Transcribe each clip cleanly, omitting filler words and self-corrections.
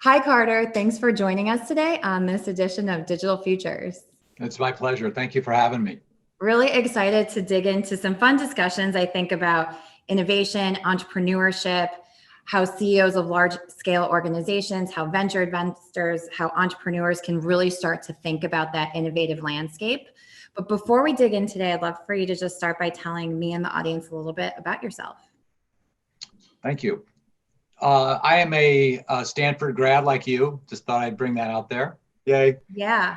Hi, Carter. Thanks for joining us today on this edition of Digital Futures. It's my pleasure. Thank you for having me. Really excited to dig into some fun discussions, I think, about innovation, entrepreneurship, how CEOs of large scale organizations, how venture investors, how entrepreneurs can really start to think about that innovative landscape. But before we dig in today, I'd love for you to just start by telling me and the audience a little bit about yourself. Thank you. I am a Stanford grad like you. Just thought I'd bring that out there. Yay. Yeah.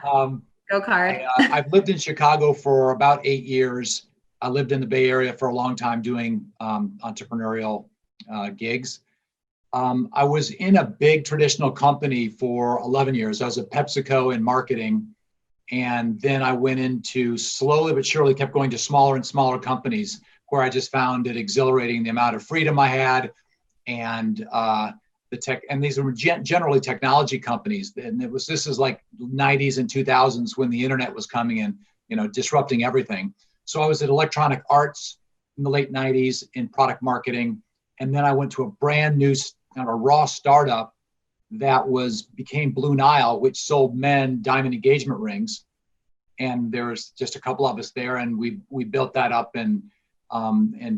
Go Card. I've lived in Chicago for about 8 years. I lived in the Bay Area for a long time doing entrepreneurial gigs. I was in a big traditional company for 11 years. I was at PepsiCo in marketing. And then I went into slowly but surely kept going to smaller and smaller companies where I just found it exhilarating the amount of freedom I had and the tech. And these were generally technology companies. And this is like 90s and 2000s when the internet was coming in, disrupting everything. So I was at Electronic Arts in the late 90s in product marketing. And then I went to a brand new kind of raw startup that became Blue Nile, which sold men diamond engagement rings. And there's just a couple of us there, and we built that up and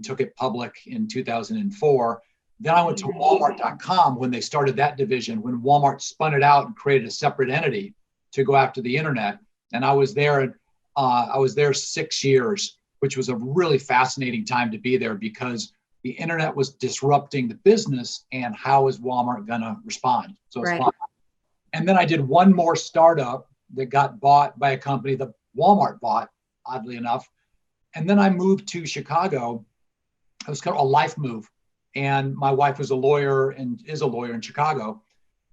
took it public in 2004. Then I went to Walmart.com when they started that division, when Walmart spun it out and created a separate entity to go after the internet. And I was there 6 years, which was a really fascinating time to be there because the internet was disrupting the business, and how is Walmart gonna respond? So it's fun. And then I did one more startup that got bought by a company that Walmart bought, oddly enough. And then I moved to Chicago. It was kind of a life move. And my wife was a lawyer and is a lawyer in Chicago.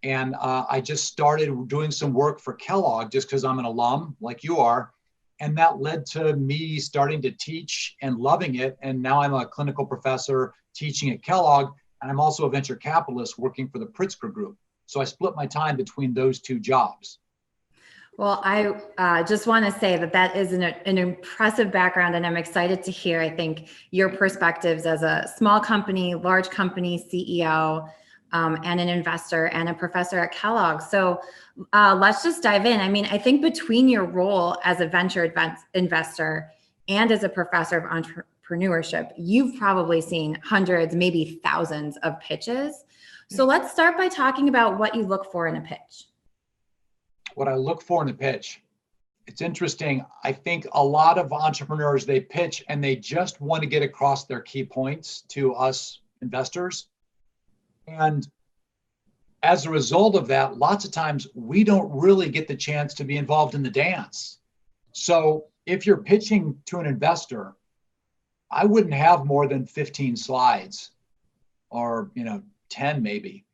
And I just started doing some work for Kellogg just because I'm an alum like you are. And that led to me starting to teach and loving it. And now I'm a clinical professor teaching at Kellogg. And I'm also a venture capitalist working for the Pritkzer Group. So I split my time between those two jobs. Well, I just want to say that is an impressive background, and I'm excited to hear, I think, your perspectives as a small company, large company CEO, and an investor and a professor at Kellogg. So let's just dive in. I mean, I think between your role as a venture investor and as a professor of entrepreneurship, you've probably seen hundreds, maybe thousands of pitches. So let's start by talking about what you look for in a pitch. What I look for in a pitch. It's interesting. I think a lot of entrepreneurs, they pitch and they just want to get across their key points to us investors. And as a result of that, lots of times we don't really get the chance to be involved in the dance. So if you're pitching to an investor, I wouldn't have more than 15 slides or 10 maybe.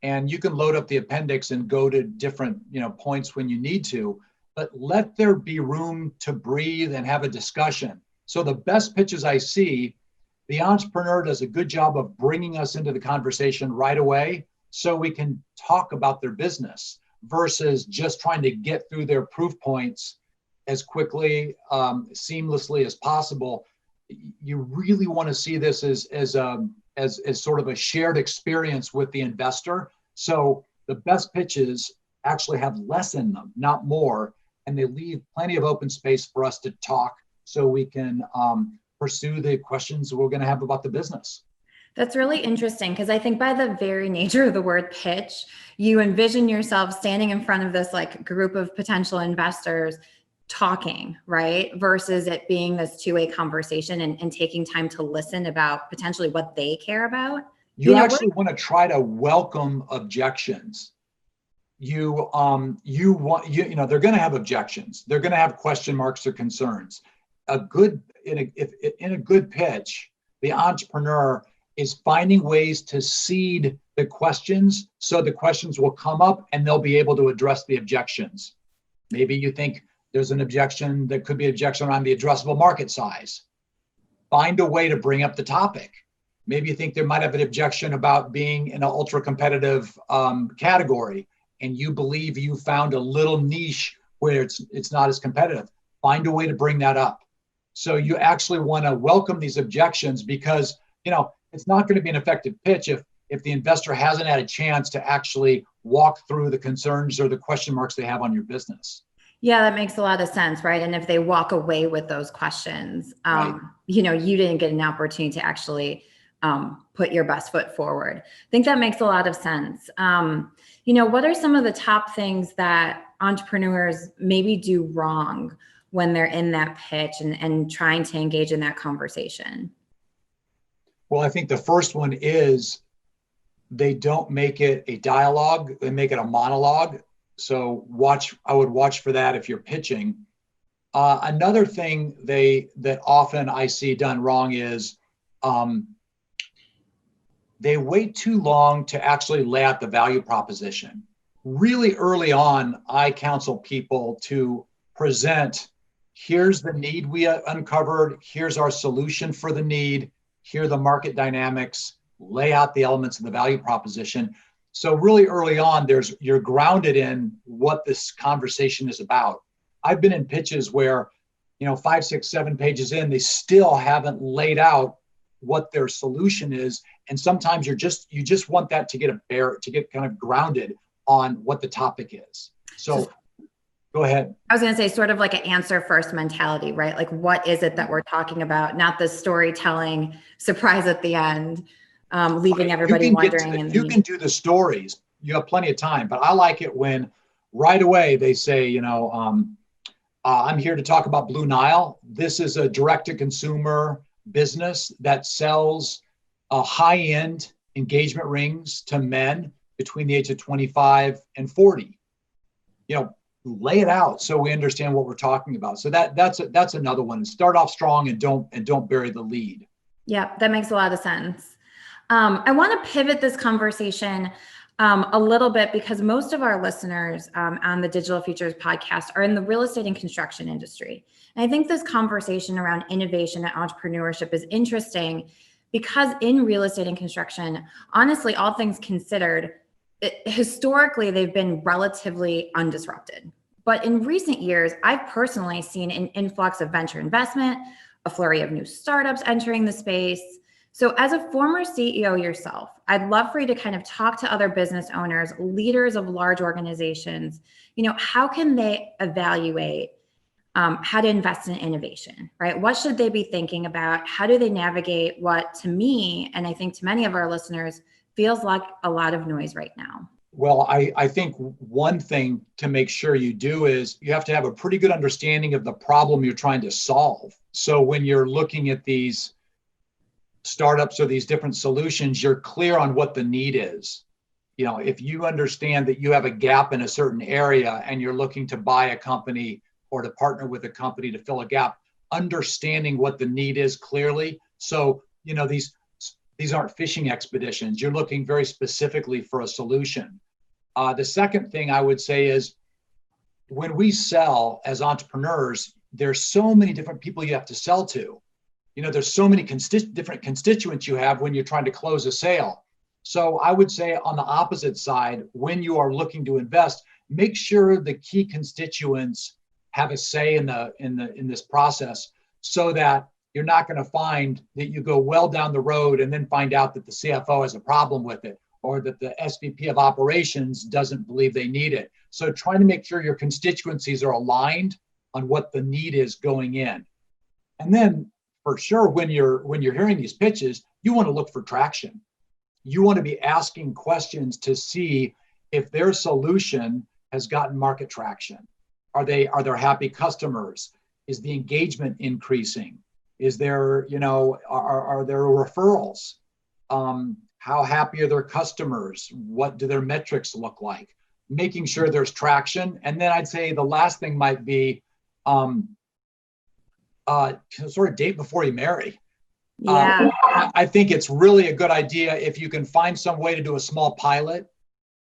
And you can load up the appendix and go to different points when you need to, but let there be room to breathe and have a discussion. So the best pitches I see, the entrepreneur does a good job of bringing us into the conversation right away so we can talk about their business versus just trying to get through their proof points as quickly, seamlessly as possible. You really want to see this as sort of a shared experience with the investor. So the best pitches actually have less in them, not more, and they leave plenty of open space for us to talk so we can pursue the questions we're going to have about the business. That's really interesting because I think by the very nature of the word pitch, you envision yourself standing in front of this group of potential investors talking, right? Versus it being this two-way conversation and taking time to listen about potentially what they care about. You actually want to try to welcome objections. They're going to have objections. They're going to have question marks or concerns. In a good pitch, the entrepreneur is finding ways to seed the questions so the questions will come up and they'll be able to address the objections. Maybe you think there's an objection that could be an objection around the addressable market size. Find a way to bring up the topic. Maybe you think there might have an objection about being in an ultra competitive category, and you believe you found a little niche where it's not as competitive. Find a way to bring that up. So you actually want to welcome these objections because it's not going to be an effective pitch if the investor hasn't had a chance to actually walk through the concerns or the question marks they have on your business. Yeah, that makes a lot of sense, right? And if they walk away with those questions, Right. you didn't get an opportunity to actually put your best foot forward. I think that makes a lot of sense. What are some of the top things that entrepreneurs maybe do wrong when they're in that pitch and trying to engage in that conversation? Well, I think the first one is they don't make it a dialogue, they make it a monologue. So I would watch for that if you're pitching. Another thing that often I see done wrong is they wait too long to actually lay out the value proposition. Really early on, I counsel people to present, here's the need we uncovered, here's our solution for the need, here are the market dynamics, lay out the elements of the value proposition. So really early on, you're grounded in what this conversation is about. I've been in pitches where, 5, 6, 7 pages in, they still haven't laid out what their solution is. And sometimes you just want that to get kind of grounded on what the topic is. So go ahead. I was going to say sort of like an answer first mentality, right? Like, what is it that we're talking about? Not the storytelling surprise at the end, leaving everybody wondering. If you can do the stories, you have plenty of time. But I like it when right away they say, I'm here to talk about Blue Nile. This is a direct-to-consumer business that sells high-end engagement rings to men between the age of 25 and 40. Lay it out so we understand what we're talking about. So that's another one. Start off strong and don't bury the lead. Yeah, that makes a lot of sense. I want to pivot this conversation a little bit because most of our listeners on the Digital Futures podcast are in the real estate and construction industry. And I think this conversation around innovation and entrepreneurship is interesting because in real estate and construction, honestly, all things considered, historically, they've been relatively undisrupted. But in recent years, I've personally seen an influx of venture investment, a flurry of new startups entering the space. So as a former CEO yourself, I'd love for you to kind of talk to other business owners, leaders of large organizations. How can they evaluate how to invest in innovation, right? What should they be thinking about? How do they navigate what, to me, and I think to many of our listeners, feels like a lot of noise right now? Well, I think one thing to make sure you do is you have to have a pretty good understanding of the problem you're trying to solve. So when you're looking at these startups or these different solutions, you're clear on what the need is. If you understand that you have a gap in a certain area and you're looking to buy a company or to partner with a company to fill a gap, understanding what the need is clearly. So, these aren't fishing expeditions. You're looking very specifically for a solution. The second thing I would say is when we sell as entrepreneurs, there's so many different people you have to sell to. There's so many different constituents you have when you're trying to close a sale. So I would say on the opposite side, when you are looking to invest, make sure the key constituents have a say in this process so that you're not going to find that you go well down the road and then find out that the CFO has a problem with it or that the SVP of operations doesn't believe they need it. So trying to make sure your constituencies are aligned on what the need is going in. And then for sure, when you're hearing these pitches, you want to look for traction. You want to be asking questions to see if their solution has gotten market traction. Are there happy customers? Is the engagement increasing? Is there, are there referrals? How happy are their customers? What do their metrics look like? Making sure there's traction. And then I'd say the last thing might be sort of date before you marry. Yeah. I think it's really a good idea if you can find some way to do a small pilot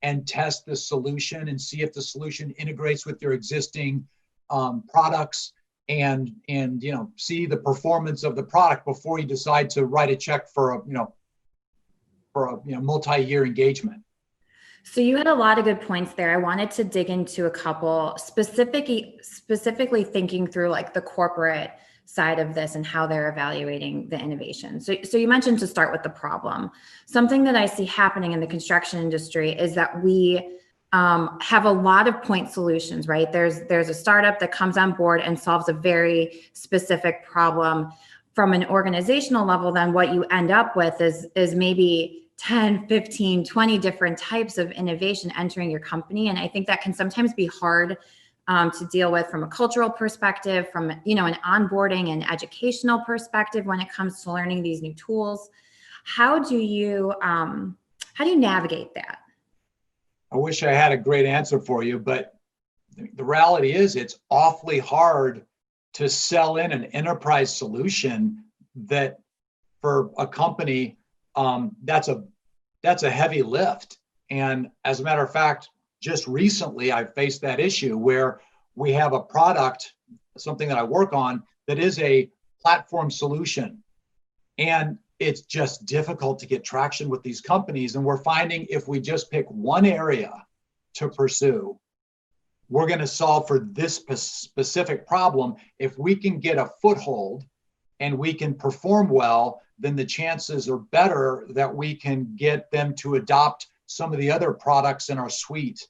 and test the solution and see if the solution integrates with your existing products and see the performance of the product before you decide to write a check for a multi-year engagement. So you had a lot of good points there. I wanted to dig into a couple specifically thinking through like the corporate side of this and how they're evaluating the innovation. So you mentioned to start with the problem. Something that I see happening in the construction industry is that we have a lot of point solutions, right? There's a startup that comes on board and solves a very specific problem. From an organizational level, then what you end up with is maybe 10, 15, 20 different types of innovation entering your company. And I think that can sometimes be hard to deal with from a cultural perspective, from an onboarding and educational perspective when it comes to learning these new tools. How do you navigate that? I wish I had a great answer for you, but the reality is it's awfully hard to sell in an enterprise solution that for a company, that's a heavy lift. And as a matter of fact, just recently I faced that issue where we have a product, something that I work on, that is a platform solution. And it's just difficult to get traction with these companies. And we're finding if we just pick one area to pursue, we're going to solve for this specific problem. If we can get a foothold and we can perform well, then the chances are better that we can get them to adopt some of the other products in our suite.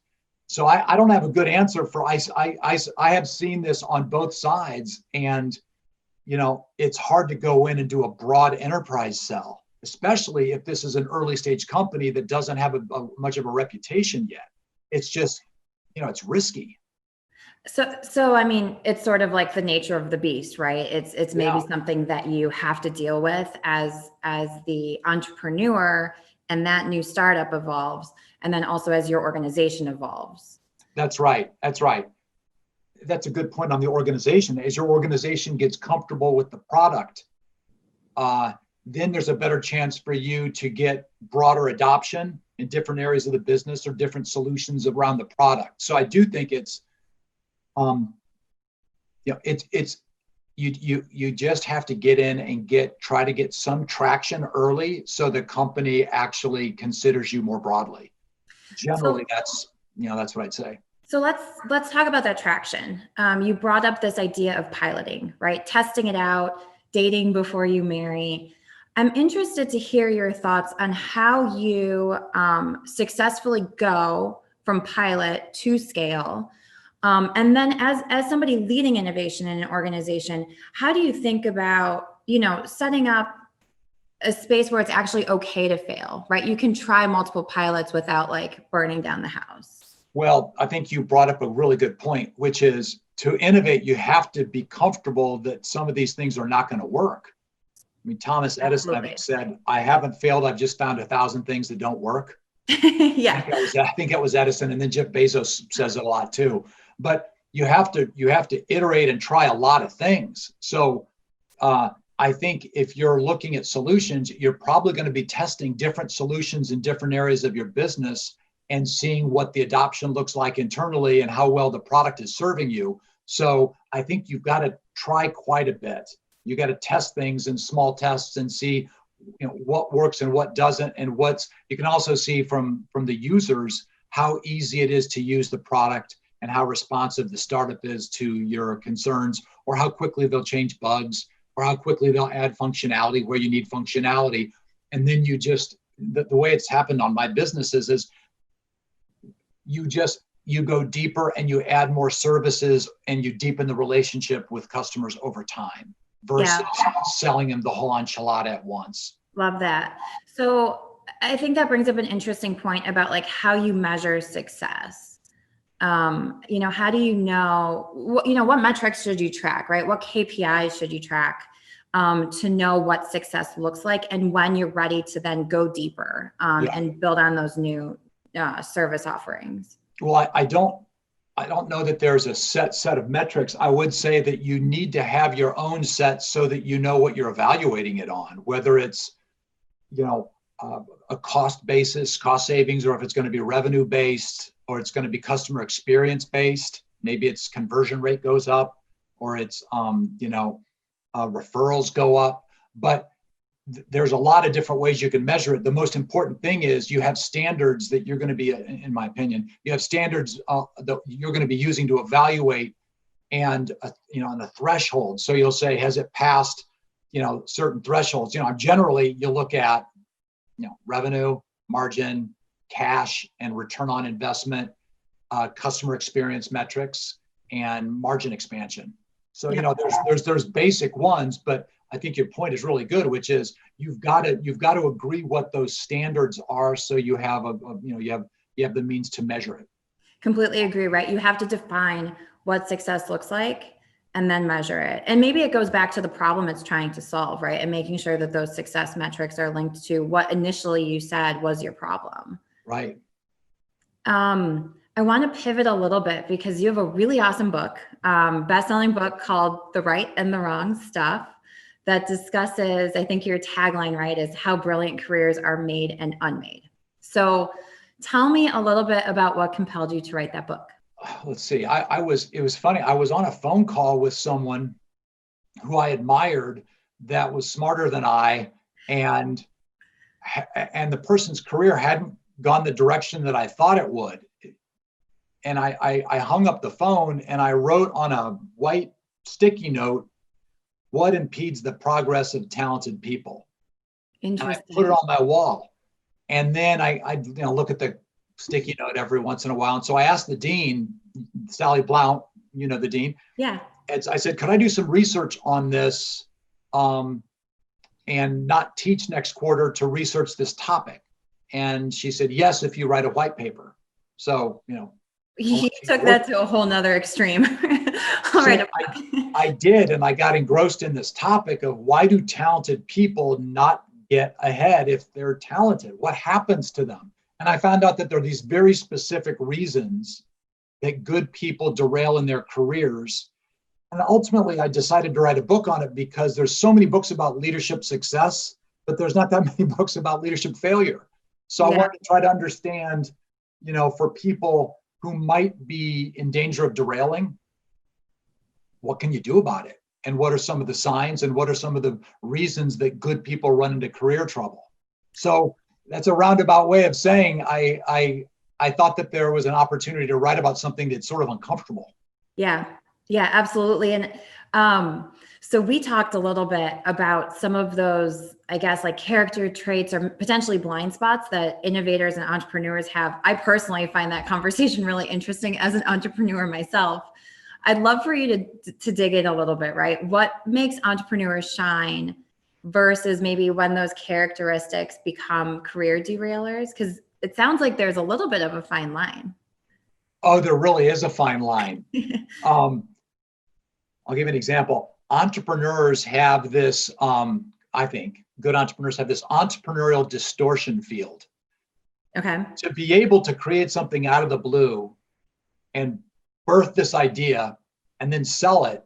So I don't have a good answer for I have seen this on both sides, and it's hard to go in and do a broad enterprise sell, especially if this is an early stage company that doesn't have much of a reputation yet. It's just, it's risky. So I mean, it's sort of like the nature of the beast, right? It's maybe something that you have to deal with as the entrepreneur, and that new startup evolves, and then also as your organization evolves. That's right. That's a good point on the organization. As your organization gets comfortable with the product, then there's a better chance for you to get broader adoption in different areas of the business or different solutions around the product. So I do think it's you just have to get in and try to get some traction early so the company actually considers you more broadly. Generally, that's what I'd say. So let's talk about that traction. You brought up this idea of piloting, right? Testing it out, dating before you marry. I'm interested to hear your thoughts on how you successfully go from pilot to scale. And then as somebody leading innovation in an organization, how do you think about, setting up a space where it's actually okay to fail, right? You can try multiple pilots without burning down the house. Well, I think you brought up a really good point, which is to innovate, you have to be comfortable that some of these things are not going to work. I mean, Thomas Edison, I think, said, "I haven't failed. I've just found 1,000 things that don't work." Yeah. I think that was Edison. And then Jeff Bezos says it a lot too. But you have to iterate and try a lot of things. So I think if you're looking at solutions, you're probably going to be testing different solutions in different areas of your business and seeing what the adoption looks like internally and how well the product is serving you. So I think you've got to try quite a bit. You got to test things in small tests and see what works and what doesn't, and you can also see from the users how easy it is to use the product and how responsive the startup is to your concerns, or how quickly they'll change bugs, or how quickly they'll add functionality where you need functionality. And then the way it's happened on my businesses is you go deeper and you add more services and you deepen the relationship with customers over time versus selling them the whole enchilada at once. Love that. So I think that brings up an interesting point about how you measure success. How do you know, what metrics should you track, right? What KPIs should you track to know what success looks like and when you're ready to then go deeper and build on those new service offerings? Well, I don't know that there's a set of metrics. I would say that you need to have your own set so that you know what you're evaluating it on, whether it's, a cost basis, cost savings, or if it's going to be revenue based, or it's going to be customer experience based. Maybe it's conversion rate goes up, or it's, referrals go up. But there's a lot of different ways you can measure it. The most important thing is you have standards that you're going to be, in my opinion, you have standards that you're going to be using to evaluate and on the threshold. So you'll say, has it passed, certain thresholds? Generally you look at, revenue, margin, cash, and return on investment, customer experience metrics, and margin expansion. So there's basic ones, but I think your point is really good, which is you've got to agree what those standards are, so you have you have the means to measure it. Completely agree, right? You have to define what success looks like and then measure it. And maybe it goes back to the problem it's trying to solve, right? And making sure that those success metrics are linked to what initially you said was your problem. Right. I want to pivot a little bit because you have a really awesome book, best-selling book called The Right and the Wrong Stuff, that discusses, I think your tagline, right, is how brilliant careers are made and unmade. So tell me a little bit about what compelled you to write that book. Let's see. It was funny. I was on a phone call with someone who I admired that was smarter than I, and the person's career hadn't gone the direction that I thought it would. And I hung up the phone and I wrote on a white sticky note, what impedes the progress of talented people? Interesting. And I put it on my wall. And then I look at the sticky note every once in a while. And so I asked the dean, Sally Blount, the dean. Yeah. And I said, could I do some research on this and not teach next quarter to research this topic? And she said, yes, if you write a white paper. So, he took that to a whole nother extreme. All right. I did. And I got engrossed in this topic of why do talented people not get ahead if they're talented? What happens to them? And I found out that there are these very specific reasons that good people derail in their careers. And ultimately, I decided to write a book on it because there's so many books about leadership success, but there's not that many books about leadership failure. So I wanted to try to understand, for people who might be in danger of derailing, what can you do about it? And what are some of the signs and what are some of the reasons that good people run into career trouble? So that's a roundabout way of saying I thought that there was an opportunity to write about something that's sort of uncomfortable. Yeah, absolutely. And so we talked a little bit about some of those, I guess, like character traits or potentially blind spots that innovators and entrepreneurs have. I personally find that conversation really interesting as an entrepreneur myself. I'd love for you to dig in a little bit, right? What makes entrepreneurs shine versus maybe when those characteristics become career derailers? Because it sounds like there's a little bit of a fine line. Oh, there really is a fine line. I'll give you an example. Entrepreneurs have this, I think, good entrepreneurs have this entrepreneurial distortion field. Okay. To be able to create something out of the blue and birth this idea and then sell it,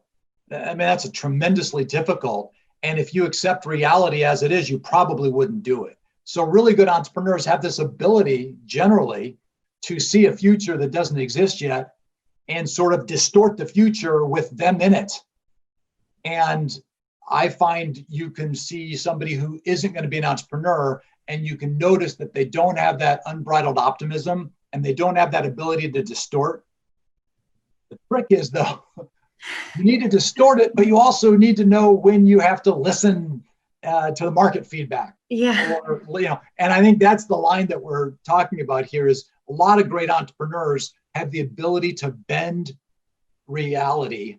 I mean, that's a tremendously difficult. And if you accept reality as it is, you probably wouldn't do it. So really good entrepreneurs have this ability generally to see a future that doesn't exist yet and sort of distort the future with them in it. And I find you can see somebody who isn't going to be an entrepreneur and you can notice that they don't have that unbridled optimism and they don't have that ability to distort. The trick is, though, you need to distort it, but you also need to know when you have to listen to the market feedback. Yeah. And I think that's the line that we're talking about here is a lot of great entrepreneurs have the ability to bend reality.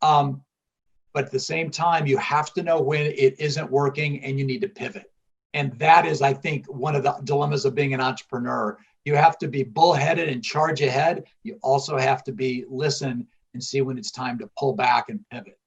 But at the same time, you have to know when it isn't working and you need to pivot. And that is, I think, one of the dilemmas of being an entrepreneur. You have to be bullheaded and charge ahead. You also have to listen and see when it's time to pull back and pivot.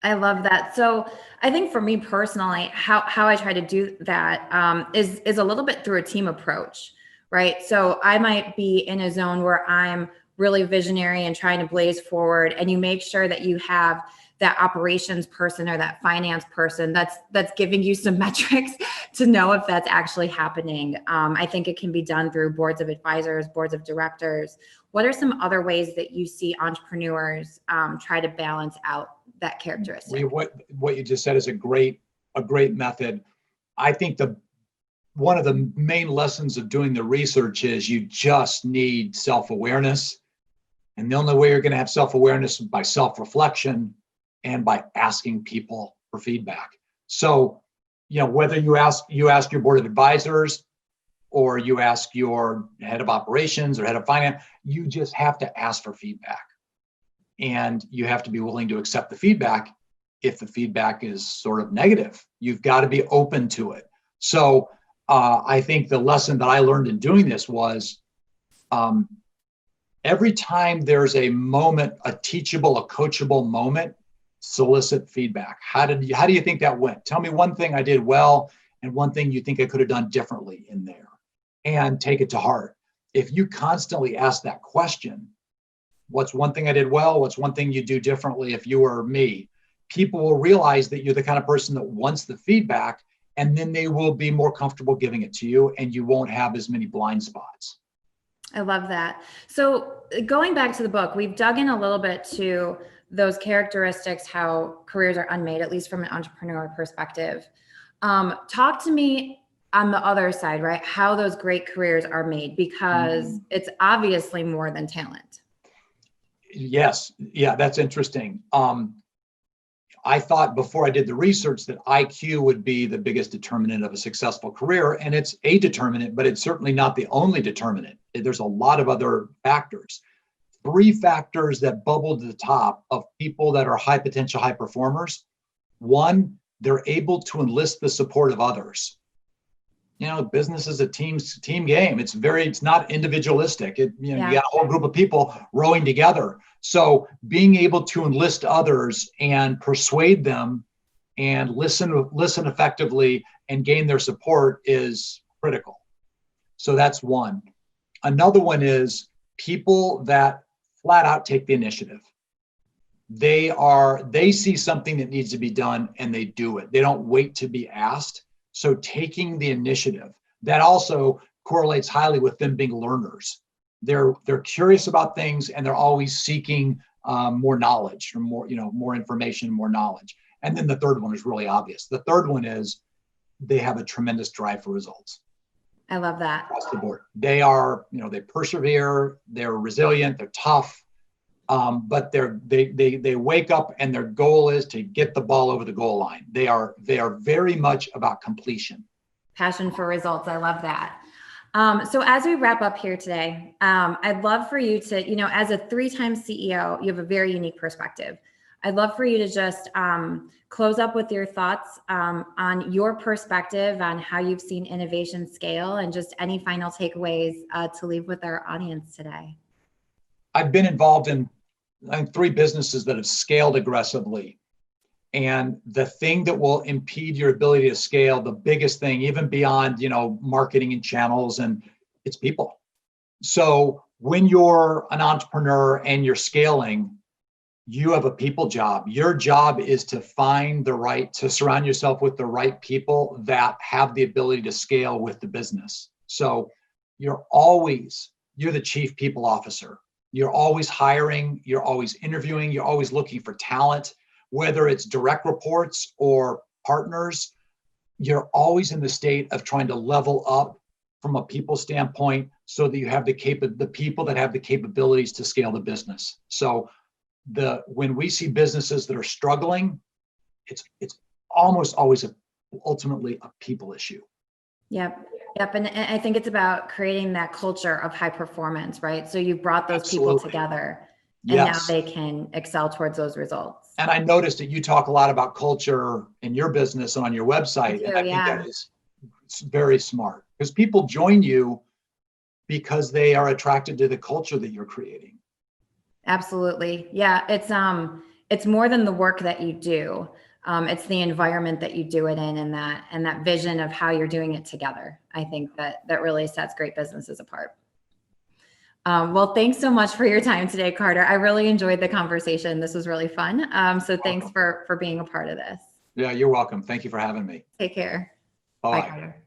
I love that. So I think for me personally, how I try to do that is a little bit through a team approach, right? So I might be in a zone where I'm really visionary and trying to blaze forward, and you make sure that you have that operations person or that finance person that's giving you some metrics to know if that's actually happening. I think it can be done through boards of advisors, boards of directors. What are some other ways that you see entrepreneurs try to balance out that characteristic? What you just said is a great method. I think one of the main lessons of doing the research is you just need self-awareness And the only way you're going to have self-awareness is by self-reflection and by asking people for feedback. So, whether you ask your board of advisors or you ask your head of operations or head of finance, you just have to ask for feedback. And you have to be willing to accept the feedback. If the feedback is sort of negative, you've got to be open to it. So I think the lesson that I learned in doing this was every time there's a moment, a teachable, a coachable moment, solicit feedback. How do you think that went? Tell me one thing I did well and one thing you think I could have done differently in there, and take it to heart. If you constantly ask that question, what's one thing I did well? What's one thing you do differently if you were me? People will realize that you're the kind of person that wants the feedback, and then they will be more comfortable giving it to you, and you won't have as many blind spots. I love that. So going back to the book, we've dug in a little bit to those characteristics, how careers are unmade, at least from an entrepreneur perspective. Talk to me on the other side, right? How those great careers are made, because it's obviously more than talent. Yes. Yeah, that's interesting. I thought before I did the research that IQ would be the biggest determinant of a successful career, and it's a determinant, but it's certainly not the only determinant. There's a lot of other factors. 3 factors that bubble to the top of people that are high potential, high performers. 1, they're able to enlist the support of others. Business is a team game. It's not individualistic. You got a whole group of people rowing together. So being able to enlist others and persuade them and listen effectively and gain their support is critical. So that's one. Another one is people that flat out take the initiative. They see something that needs to be done and they do it. They don't wait to be asked. So taking the initiative, that also correlates highly with them being learners. They're curious about things and they're always seeking more knowledge or more information, more knowledge. And then the third one is really obvious. The third one is they have a tremendous drive for results. I love that. Across the board. They are, they persevere, they're resilient, they're tough, but they wake up and their goal is to get the ball over the goal line. They are very much about completion. Passion for results. I love that. So as we wrap up here today, I'd love for you to, as a 3-time CEO, you have a very unique perspective. I'd love for you to just close up with your thoughts on your perspective on how you've seen innovation scale, and just any final takeaways to leave with our audience today. I've been involved in 3 businesses that have scaled aggressively. And the thing that will impede your ability to scale, the biggest thing, even beyond, marketing and channels, and it's people. So when you're an entrepreneur and you're scaling, you have a people job. Your job is to surround yourself with the right people that have the ability to scale with the business. So you're the chief people officer. You're always hiring, you're always interviewing, you're always looking for talent, whether it's direct reports or partners. You're always in the state of trying to level up from a people standpoint so that you have the people that have the capabilities to scale the business. So when we see businesses that are struggling, it's almost always ultimately a people issue. Yep. And I think it's about creating that culture of high performance, right? So you brought those people together, and now they can excel towards those results. And I noticed that you talk a lot about culture in your business and on your website. And I think that is very smart, because people join you because they are attracted to the culture that you're creating. Absolutely. Yeah. It's more than the work that you do. It's the environment that you do it in, and that vision of how you're doing it together. I think that really sets great businesses apart. Well, thanks so much for your time today, Carter. I really enjoyed the conversation. This was really fun. So thanks for being a part of this. Yeah, you're welcome. Thank you for having me. Take care. Bye. Bye, Carter.